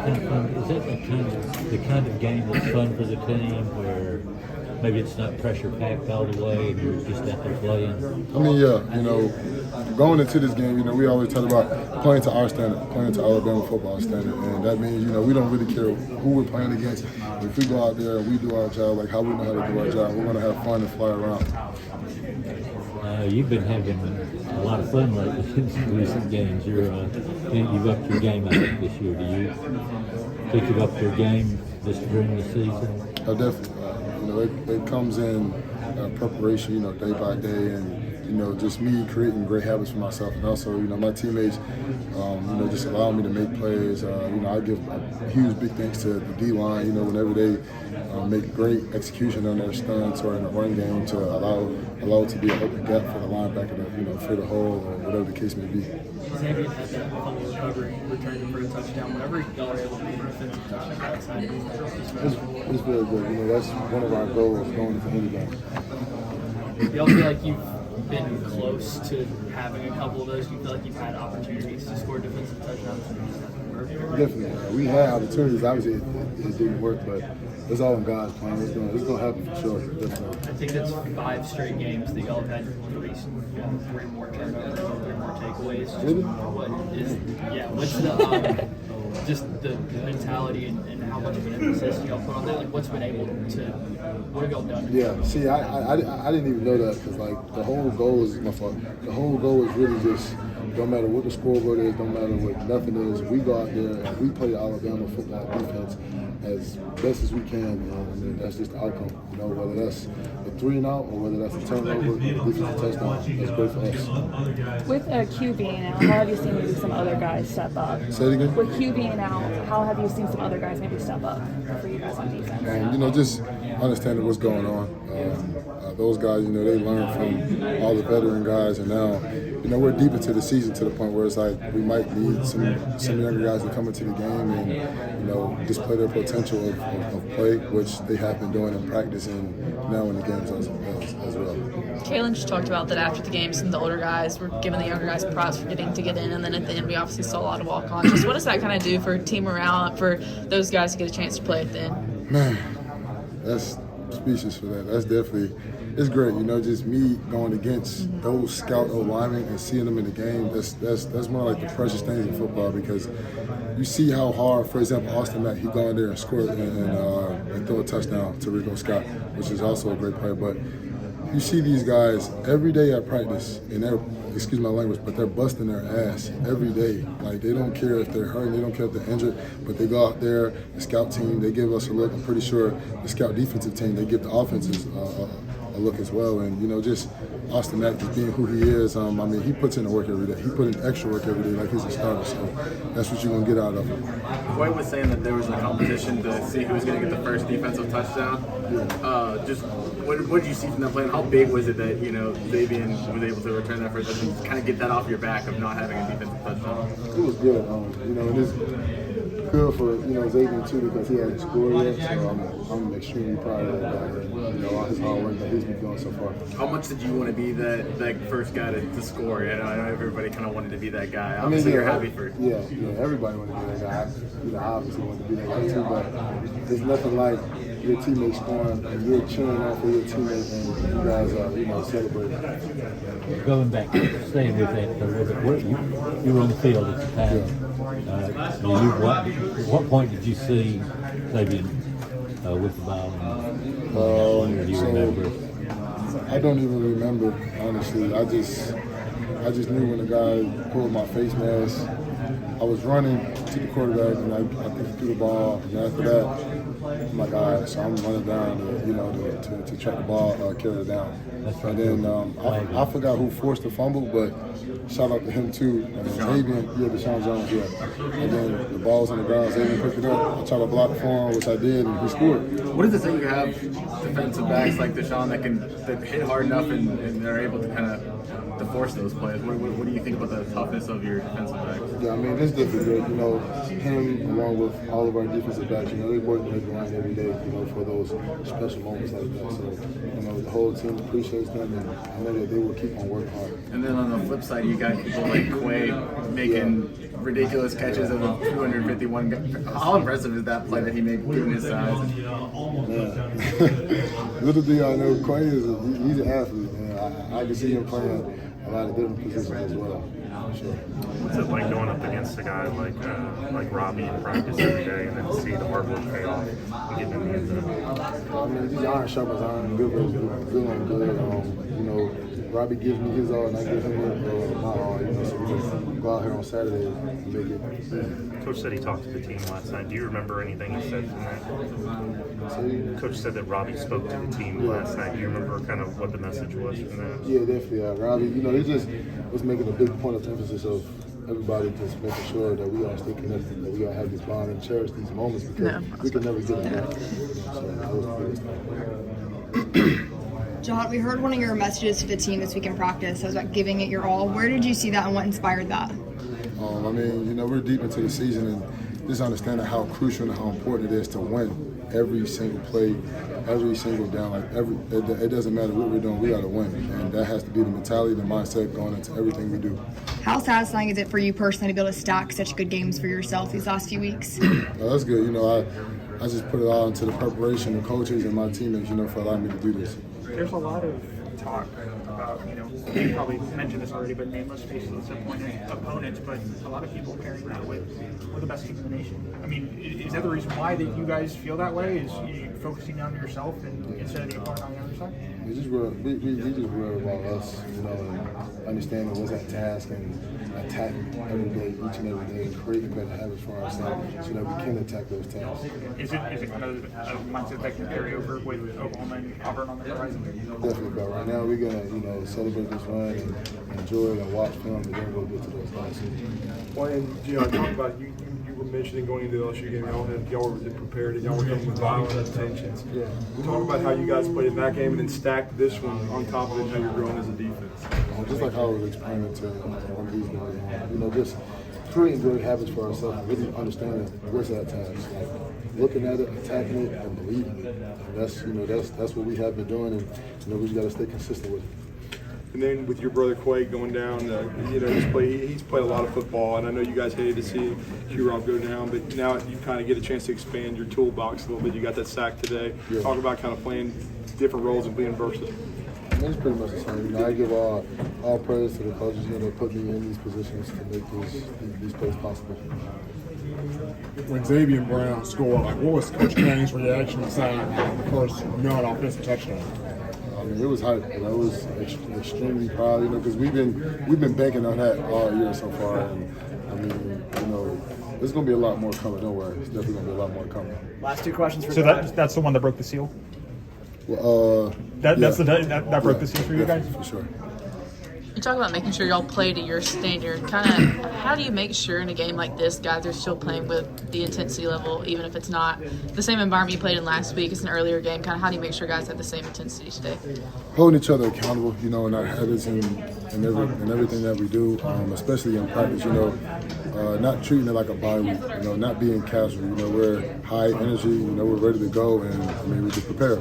kind of fun? Is that the kind of game that's fun for the team where maybe it's not pressure packed all the way and you're just out there playing? I mean, yeah, going into this game, we always talk about playing to our standard, playing to Alabama football standard, and that means, we don't really care who we're playing against. If we go out there and we do our job, like how we know how to do our job, we're going to have fun and fly around. You've been having a lot of fun lately in recent games. You've upped your game, I think, this year. Do you think you've upped your game during the season? Definitely. It comes in preparation, day by day, and just me creating great habits for myself, and also, my teammates, just allowing me to make plays. I give a huge big thanks to the D-line, whenever they make great execution on their stunts or in the run game to allow it to be an open gap for the linebacker to fit a hole or whatever the case may be. Zabien had that fumble recovery, returning for a touchdown. Whenever y'all are able to make a defensive touchdown outside, it's very good. That's one of our goals going into any game. Y'all feel like you've been close to having a couple of those? Do you feel like you've had opportunities to score defensive touchdowns? Definitely. We had opportunities. Obviously, it didn't work, but it's all in God's plan. It's gonna happen for sure. Definitely. I think that's 5 straight games that y'all have had 3 more turnovers, 3 more takeaways. What's the just the mentality and how much of an emphasis y'all put on that? Like, what's been able to? What have y'all done? Yeah. See, I didn't even know that because the whole goal is my fault. The whole goal is really just. Don't matter what the scoreboard is, don't matter what nothing is, we go out there and we play Alabama football defense as best as we can, and that's just the outcome. Whether that's a 3-and-out or whether that's a turnover, defensive touchdown, that's great for us. With Q being out, how have you seen maybe some other guys step up? Say it again? With Q being out, how have you seen some other guys maybe step up for you guys on defense? And, just understanding what's going on. Those guys, they learn from all the veteran guys, and now, we're deep into the season to the point where it's like we might need some younger guys to come into the game and, display their potential of play, which they have been doing in practice and now in the games as well. Kalen just talked about that after the game, some of the older guys were giving the younger guys props for getting to get in, and then at the end we obviously saw a lot of walk-ons. Just what does that kind of do for team morale, for those guys to get a chance to play at the end? Man, that's species for that. That's definitely, it's great, just me going against those scout linemen and seeing them in the game. That's one of the precious things in football, because you see how hard, for example, Austin Mack, he go in there and score and throw a touchdown to Rico Scott, which is also a great player. But you see these guys every day at practice, and they're, excuse my language, but they're busting their ass every day. Like, they don't care if they're hurt, they don't care if they're injured, but they go out there, the scout team, they give us a look. I'm pretty sure the scout defensive team, they give the offenses a look as well. And, just Austin Mack just being who he is, he puts in the work every day. He put in extra work every day like he's a starter, so that's what you're going to get out of him. White was saying that there was a competition to see who was going to get the first defensive touchdown. Just what did you see from that play, and how big was it that, Zabien was able to return that first touchdown, kind of get that off your back of not having a defensive touchdown? It was good. It is good for, Zabien too, because he hasn't scored yet, so I'm extremely proud of that guy and, all his hard work that he's been doing so far. How much did you want to be that first guy to score? I know everybody kind of wanted to be that guy. Obviously, you're happy for it. Yeah, everybody wanted to be that guy. I obviously wanted to be that guy too, but there's nothing like your teammate scoring and you're cheering on for your teammate and you guys are, celebrating. Going back, staying with that for a little bit, you were on the field at the time. What point did you see Zabien with the ball? Do you remember? I don't even remember, honestly. I just knew when the guy pulled my face mask. I was running to the quarterback, and I think he threw the ball. And after that, I'm like, all right, so I'm running down to track the ball, carry it down. And then I forgot who forced the fumble, but shout out to him too. Deshaun Jones, And then the ball's on the ground, Zabien picked it up. I tried to block for him, which I did, and he scored. What does it say you have defensive backs like Deshaun that hit hard enough and they're able to kind of to force those plays? What do you think about the toughness of your defensive backs? Yeah, it's different. Him along with all of our defensive backs, they work their grind every day, for those special moments like that. So, the whole team appreciates them, and I know that they will keep on working hard. And then on the flip side, you got people like Quay making ridiculous catches of 251. How impressive is that play that he made given his size? Yeah. Little do y'all know, Quay he's an athlete, man. I can see him playing a lot of different positions as well. Sure. What's it like going up against a guy like Robbie in practice every day, and then see the hard work pay off and getting in the end zone? I mean, these iron sharpens iron, good on good. You know, Robbie gives me his all, and I give him my all. You know, so we just go out here on Saturday and make it. Coach said he talked to the team last night. Do you remember anything he said from that? Coach said that Robbie spoke to the team last night. Do you remember kind of what the message was from that? Yeah, definitely. Robbie, you know, he just was making a big point of emphasis of everybody just making sure that we all stay connected, that we all have this bond and cherish these moments because we can never get them back. So that was the biggest thing. Jihaad, we heard one of your messages to the team this week in practice. That was about giving it your all. Where did you see that and what inspired that? I mean, you know, we're deep into the season and just understanding how crucial and how important it is to win every single play, every single down. Like it doesn't matter what we're doing, we got to win, and that has to be the mentality, the mindset going into everything we do. How satisfying is it for you personally to be able to stack such good games for yourself these last few weeks? That's good. You know, I just put it all into the preparation, the coaches, and my teammates, you know, for allowing me to do this. There's a lot of talk about, you know, you probably mentioned this already, but nameless, faceless opponents, but a lot of people pairing that with the best team in the nation. I mean, is that the reason why that you guys feel that way? Is you focusing on yourself instead of the opponent on the other side? We just worry about us, you know, and understanding what's that task and attacking every day, each and every day, and creating better habits for ourselves so that we can attack those tasks. Is it kind of a mindset that can carry over with Oklahoma and Auburn on the horizon? Definitely, but right now we're gonna, you know, celebrate this run and enjoy it and watch film, and then we'll get to those last seasons. Well, and you know, talk about you were mentioning going into the LSU game, y'all were prepared and y'all were coming with violent intentions. Yeah. Talk about how you guys played in that game and then stacked this one on top of it, how you're growing as a defense. Just like how I was explaining to one of these guys, you know, just creating good habits for ourselves and really understanding what's that task. Like looking at it, attacking it, and believing it. And that's, you know, that's what we have been doing, and you know, we just got to stay consistent with it. And then with your brother Quay going down, you know, he's played a lot of football, and I know you guys hated to see Q-Rob go down, but now you kind of get a chance to expand your toolbox a little bit. You got that sack today. Yeah. Talk about kind of playing different roles and being versatile. I mean, it's pretty much the same. You know, I give all praise to the coaches, you know, that put me in these positions to make these plays possible. When Zabien Brown scored, like, what was Coach Kane's reaction inside the first non-offensive touchdown? I mean, it was hype, and I was extremely proud, you know, because we've been banking on that all year so far, and I mean, you know, there's going to be a lot more coming. Don't worry, there's definitely going to be a lot more coming. Last two questions for So that's the one that broke the seal? Well, that broke the seal for you guys? For sure. You talk about making sure y'all play to your standard. Kind of, how do you make sure in a game like this, guys are still playing with the intensity level, even if it's not the same environment you played in last week? It's an earlier game. Kind of, how do you make sure guys have the same intensity today? Holding each other accountable, you know, in our habits and everything that we do, especially in practice. You know, not treating it like a bye week. You know, not being casual. You know, we're high energy. You know, we're ready to go, and I mean, we just prepare.